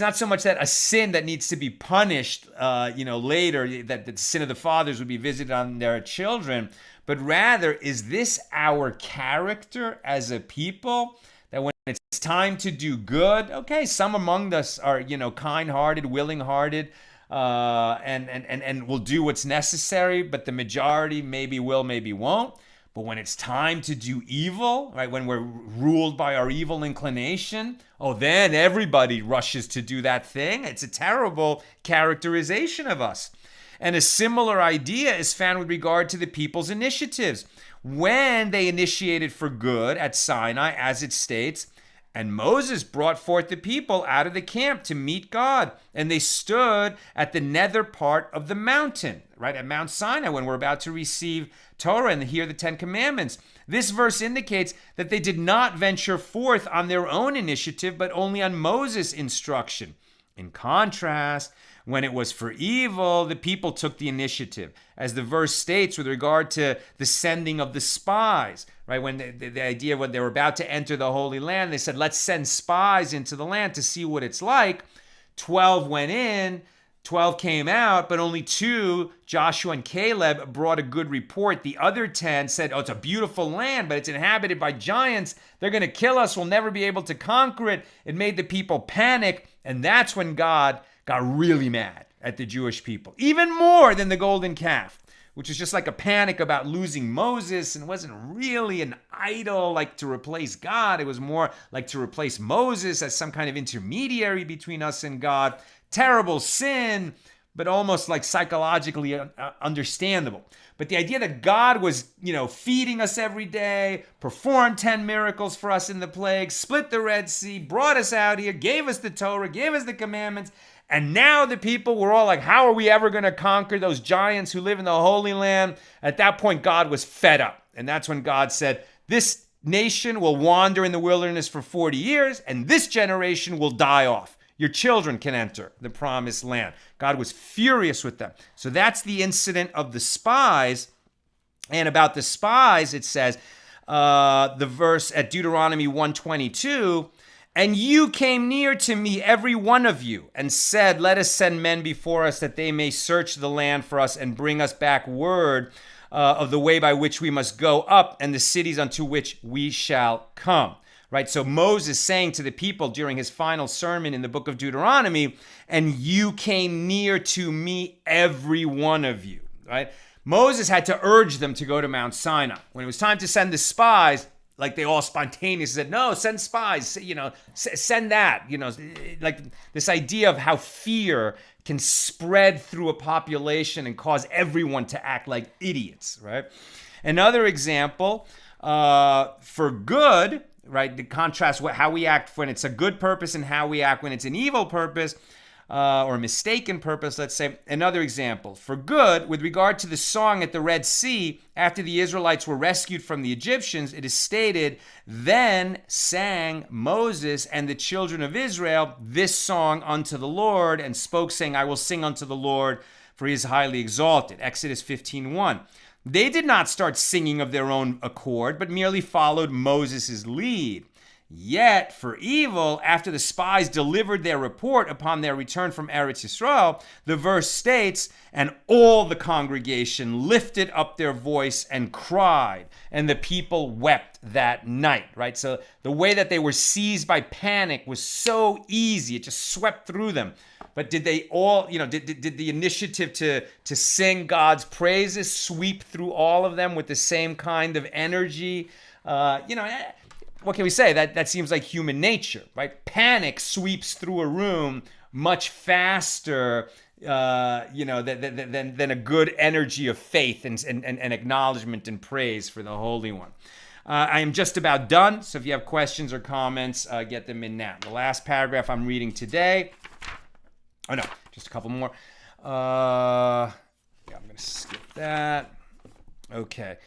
not so much that a sin that needs to be punished, later, that the sin of the fathers would be visited on their children, but rather, is this our character as a people? That when it's time to do good, okay, some among us are, kind-hearted, willing-hearted, and will do what's necessary, but the majority maybe will, maybe won't. But when it's time to do evil, right, when we're ruled by our evil inclination, then everybody rushes to do that thing. It's a terrible characterization of us. And a similar idea is found with regard to the people's initiatives. When they initiated for good at Sinai, as it states, and Moses brought forth the people out of the camp to meet God, and they stood at the nether part of the mountain, right, at Mount Sinai, when we're about to receive Torah and hear the 10 Commandments. This verse indicates that they did not venture forth on their own initiative, but only on Moses' instruction. In contrast, when it was for evil, the people took the initiative. As the verse states with regard to the sending of the spies, right? When the idea when they were about to enter the Holy Land, they said, let's send spies into the land to see what it's like. 12 went in, 12 came out, but only 2, Joshua and Caleb, brought a good report. The other 10 said, it's a beautiful land, but it's inhabited by giants. They're going to kill us. We'll never be able to conquer it. It made the people panic, and that's when God got really mad at the Jewish people, even more than the golden calf, which was just like a panic about losing Moses, and wasn't really an idol like to replace God. It was more like to replace Moses as some kind of intermediary between us and God. Terrible sin, but almost like psychologically understandable. But the idea that God was, feeding us every day, performed 10 miracles for us in the plague, split the Red Sea, brought us out here, gave us the Torah, gave us the commandments, and now the people were all like, how are we ever going to conquer those giants who live in the Holy Land? At that point, God was fed up. And that's when God said, this nation will wander in the wilderness for 40 years, and this generation will die off. Your children can enter the promised land. God was furious with them. So that's the incident of the spies. And about the spies, it says, the verse at Deuteronomy 1:22, and you came near to me, every one of you, and said, let us send men before us that they may search the land for us and bring us back word of the way by which we must go up and the cities unto which we shall come. Right, so Moses saying to the people during his final sermon in the book of Deuteronomy, and you came near to me, every one of you, right? Moses had to urge them to go to Mount Sinai. When it was time to send the spies, like they all spontaneously said, no, send spies, send that, like this idea of how fear can spread through a population and cause everyone to act like idiots, right? Another example, for good, right? The contrast how we act when it's a good purpose and how we act when it's an evil purpose or a mistaken purpose, let's say. Another example, for good, with regard to the song at the Red Sea, after the Israelites were rescued from the Egyptians, it is stated, then sang Moses and the children of Israel this song unto the Lord, and spoke, saying, I will sing unto the Lord, for he is highly exalted. Exodus 15:1. They did not start singing of their own accord, but merely followed Moses' lead. Yet, for evil, after the spies delivered their report upon their return from Eretz Yisrael, the verse states, and all the congregation lifted up their voice and cried, and the people wept that night, right? So the way that they were seized by panic was so easy. It just swept through them. But did they all, did the initiative to sing God's praises sweep through all of them with the same kind of energy? What can we say? That seems like human nature, right? Panic sweeps through a room much faster, than a good energy of faith and acknowledgement and praise for the Holy One. I am just about done, so if you have questions or comments, get them in now. The last paragraph I'm reading today. Oh, no, just a couple more. I'm going to skip that. Okay.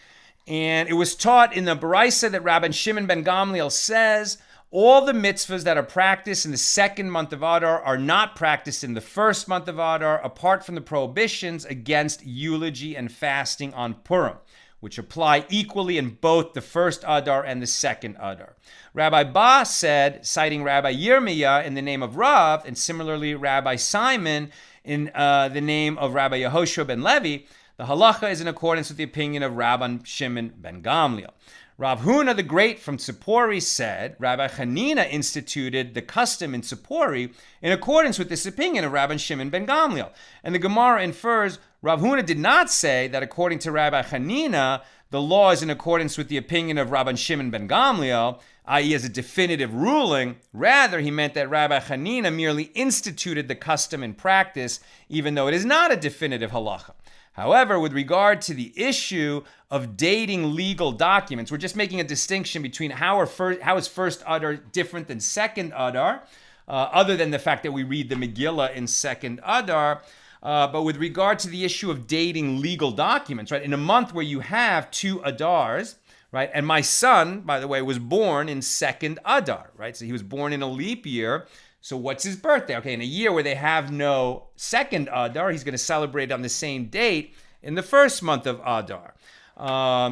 And it was taught in the Baraisa that Rabbi Shimon ben Gamliel says, all the mitzvahs that are practiced in the second month of Adar are not practiced in the first month of Adar, apart from the prohibitions against eulogy and fasting on Purim, which apply equally in both the first Adar and the second Adar. Rabbi Ba said, citing Rabbi Yirmiyah in the name of Rav, and similarly Rabbi Simon in the name of Rabbi Yehoshua ben Levi, the halacha is in accordance with the opinion of Rabbi Shimon ben Gamliel. Rav Huna the Great from Tzipori said, Rabbi Hanina instituted the custom in Tzipori in accordance with this opinion of Rabbi Shimon ben Gamliel. And the Gemara infers, Rav Huna did not say that according to Rabbi Hanina, the law is in accordance with the opinion of Rabbi Shimon ben Gamliel, i.e. as a definitive ruling. Rather, he meant that Rabbi Hanina merely instituted the custom in practice, even though it is not a definitive halacha. However, with regard to the issue of dating legal documents, we're just making a distinction between how is first Adar different than second Adar, other than the fact that we read the Megillah in second Adar. But with regard to the issue of dating legal documents, right, in a month where you have 2 Adars, right, and my son, by the way, was born in second Adar, right, so he was born in a leap year. So what's his birthday? Okay, in a year where they have no second Adar, he's going to celebrate on the same date in the first month of Adar.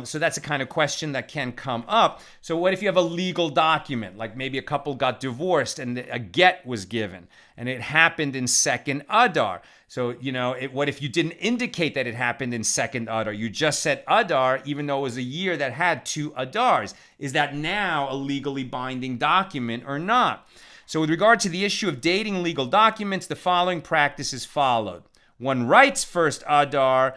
So that's a kind of question that can come up. So what if you have a legal document, like maybe a couple got divorced and a get was given, and it happened in second Adar? So, what if you didn't indicate that it happened in second Adar? You just said Adar, even though it was a year that had 2 Adars. Is that now a legally binding document or not? So with regard to the issue of dating legal documents, the following practice is followed. One writes first Adar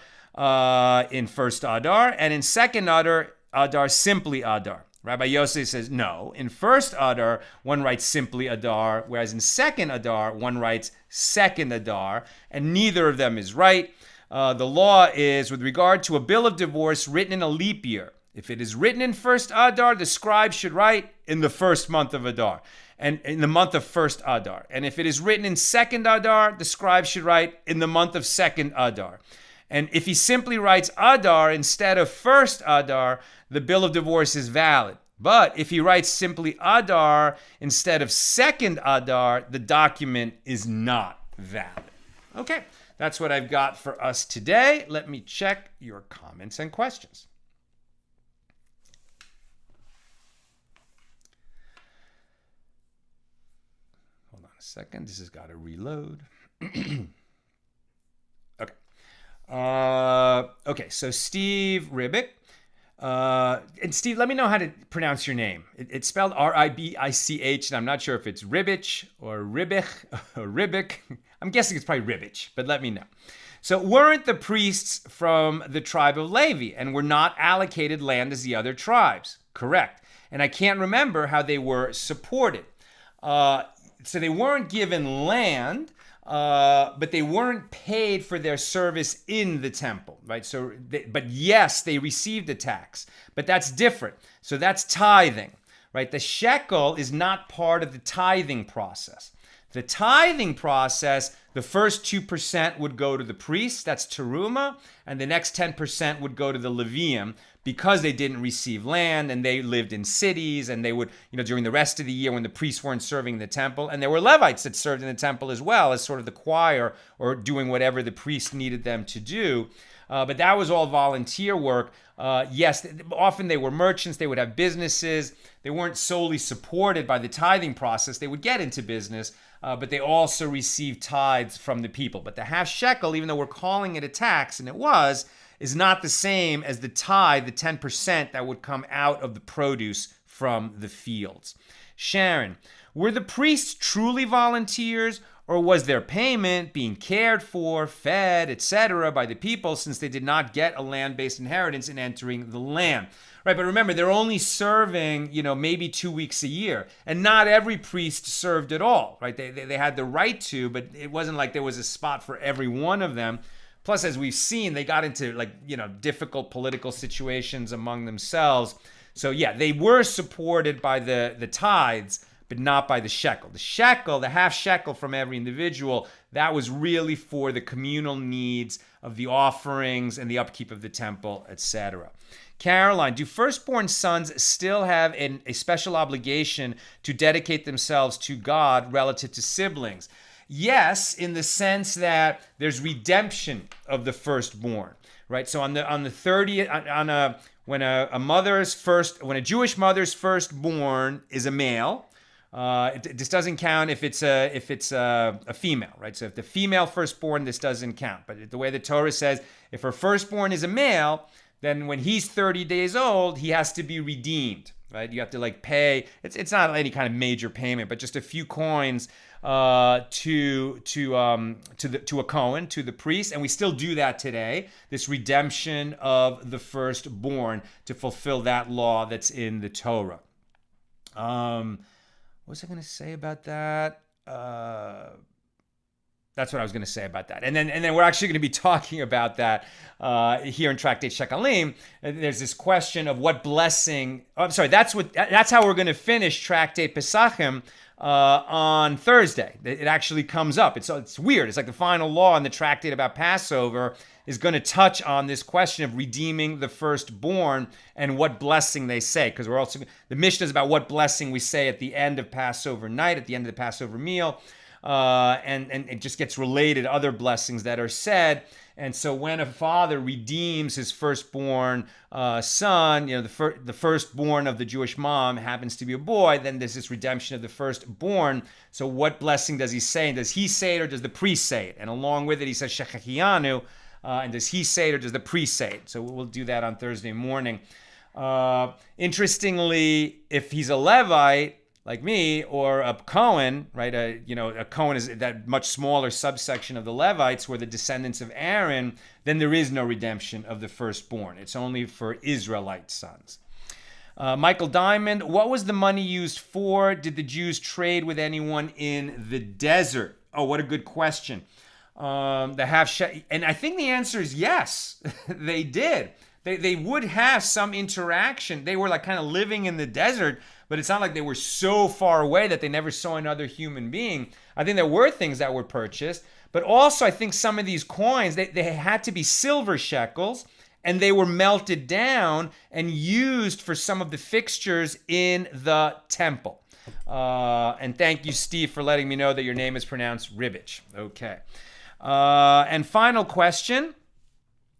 in first Adar, and in second Adar simply Adar. Rabbi Yosef says, no, in first Adar, one writes simply Adar, whereas in second Adar, one writes Secondadar, and neither of them is right. The law is with regard to a bill of divorce written in a leap year. If it is written in first Adar, the scribe should write in the first month of Adar, and in the month of first Adar. And if it is written in second Adar, the scribe should write in the month of second Adar. And if he simply writes Adar instead of first Adar, the bill of divorce is valid. But if he writes simply Adar instead of second Adar, the document is not valid. Okay, that's what I've got for us today. Let me check your comments and questions. Hold on a second. This has got to reload. Okay, so Steve Ribic. And Steve, let me know how to pronounce your name. It's spelled R-I-B-I-C-H, and I'm not sure if it's Ribich or Ribich or Ribic. I'm guessing it's probably Ribich, but let me know. So weren't the priests from the tribe of Levi and were not allocated land as the other tribes? Correct. And I can't remember how they were supported. So they weren't given land, but they weren't paid for their service in the temple, right? But yes, they received a tax, but that's different. So that's tithing, right? The shekel is not part of the tithing process. The tithing process, the first 2% would go to the priests, that's teruma, and the next 10% would go to the Levium, because they didn't receive land and they lived in cities, and they would, during the rest of the year when the priests weren't serving in the temple, and there were Levites that served in the temple as well as sort of the choir or doing whatever the priest needed them to do. But that was all volunteer work. Yes, often they were merchants, they would have businesses. They weren't solely supported by the tithing process. They would get into business, but they also received tithes from the people. But the half shekel, even though we're calling it a tax, and it was, is not the same as the tithe, the 10% that would come out of the produce from the fields. Sharon, were the priests truly volunteers, or was their payment being cared for, fed, etc. by the people, since they did not get a land-based inheritance in entering the land? Right, but remember, they're only serving, maybe 2 weeks a year. And not every priest served at all, right? They had the right to, but it wasn't like there was a spot for every one of them. Plus, as we've seen, they got into difficult political situations among themselves. So yeah, they were supported by the tithes, but not by the shekel. The shekel, the half shekel from every individual, that was really for the communal needs of the offerings and the upkeep of the temple, etc. Caroline, do firstborn sons still have a special obligation to dedicate themselves to God relative to siblings? Yes, in the sense that there's redemption of the firstborn, right? So on the 30th, when a Jewish mother's firstborn is a male, this doesn't count if it's a female, right? So if the female firstborn, this doesn't count. But the way the Torah says, if her firstborn is a male, then when he's 30 days old, he has to be redeemed, right? You have to pay. It's not any kind of major payment, but just a few coins to a Cohen, to the priest, and we still do that today. This redemption of the firstborn to fulfill that law that's in the Torah. What was I going to say about that? That's what I was going to say about that. And then we're actually going to be talking about that here in Tractate Shekalim. There's this question of what blessing. Oh, I'm sorry. That's how we're going to finish Tractate Pesachim on Thursday. It actually comes up. It's weird. It's like the final law in the tractate about Passover is going to touch on this question of redeeming the firstborn and what blessing they say. Because the Mishna is about what blessing we say at the end of Passover night, at the end of the Passover meal. And it just gets related to other blessings that are said. And so when a father redeems his firstborn son, the firstborn of the Jewish mom happens to be a boy, then there's this redemption of the firstborn. So what blessing does he say? And does he say it or does the priest say it? And along with it, he says Shechachianu. And does he say it or does the priest say it? So we'll do that on Thursday morning. Interestingly, if he's a Levite, like me, or a Cohen, right? A Cohen is that much smaller subsection of the Levites, who are the descendants of Aaron. Then there is no redemption of the firstborn. It's only for Israelite sons. Michael Diamond, what was the money used for? Did the Jews trade with anyone in the desert? Oh, what a good question. The half shekel, and I think the answer is yes. They did. They would have some interaction. They were like kind of living in the desert, but it's not like they were so far away that they never saw another human being. I think there were things that were purchased, but also I think some of these coins, they had to be silver shekels, and they were melted down and used for some of the fixtures in the temple. And thank you, Steve, for letting me know that your name is pronounced Ribbich. Okay. And final question.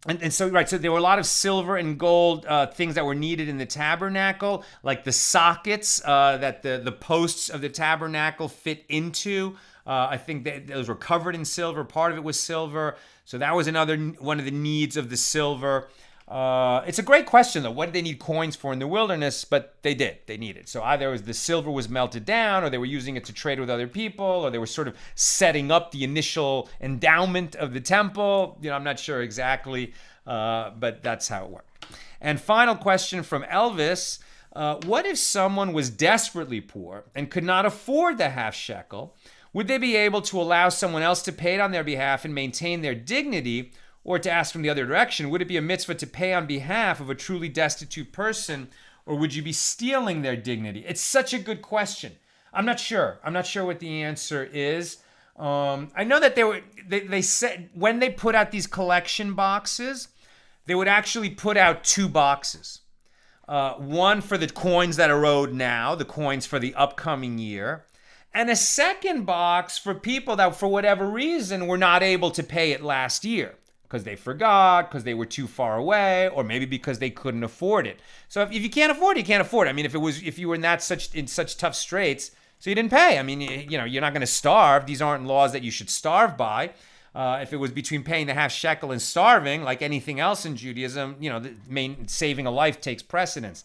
And so there were a lot of silver and gold things that were needed in the tabernacle, like the sockets that the posts of the tabernacle fit into. I think that those were covered in silver. Part of it was silver. So that was another one of the needs of the silver. It's a great question, though. What did they need coins for in the wilderness? But they did. They needed. So either the silver was melted down, or they were using it to trade with other people, or they were sort of setting up the initial endowment of the temple. I'm not sure exactly, but that's how it worked. And final question from Elvis. What if someone was desperately poor and could not afford the half shekel? Would they be able to allow someone else to pay it on their behalf and maintain their dignity? Or to ask from the other direction, would it be a mitzvah to pay on behalf of a truly destitute person, or would you be stealing their dignity? It's such a good question. I'm not sure. I'm not sure what the answer is. I know that they said when they put out these collection boxes, they would actually put out two boxes. One for the coins that are owed now, the coins for the upcoming year, and a second box for people that, for whatever reason, were not able to pay it last year. Because they forgot, because they were too far away, or maybe because they couldn't afford it. So if you can't afford it, you can't afford it. I mean, if you were in such tough straits, so you didn't pay. I mean, you're not going to starve. These aren't laws that you should starve by. If it was between paying the half shekel and starving, like anything else in Judaism, saving a life takes precedence.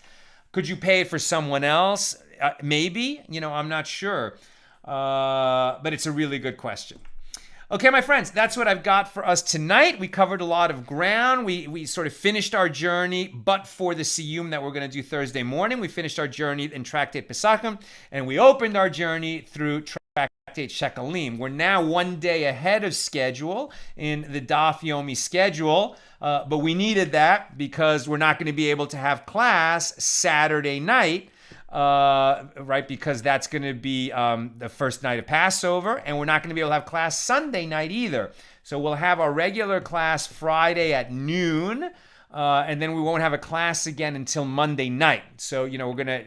Could you pay it for someone else? Maybe. I'm not sure. But it's a really good question. Okay, my friends, that's what I've got for us tonight. We covered a lot of ground. We sort of finished our journey, but for the siyum that we're going to do Thursday morning. We finished our journey in Tractate Pesachim, and we opened our journey through Tractate Shekalim. We're now one day ahead of schedule in the Daf Yomi schedule, but we needed that because we're not going to be able to have class Saturday night. Right, because that's going to be the first night of Passover, and we're not going to be able to have class Sunday night either. So we'll have our regular class Friday at noon, and then we won't have a class again until Monday night. So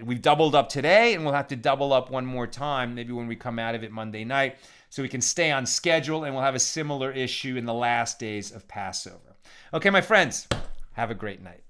we've doubled up today, and we'll have to double up one more time, maybe when we come out of it Monday night, so we can stay on schedule, and we'll have a similar issue in the last days of Passover. Okay, my friends, have a great night.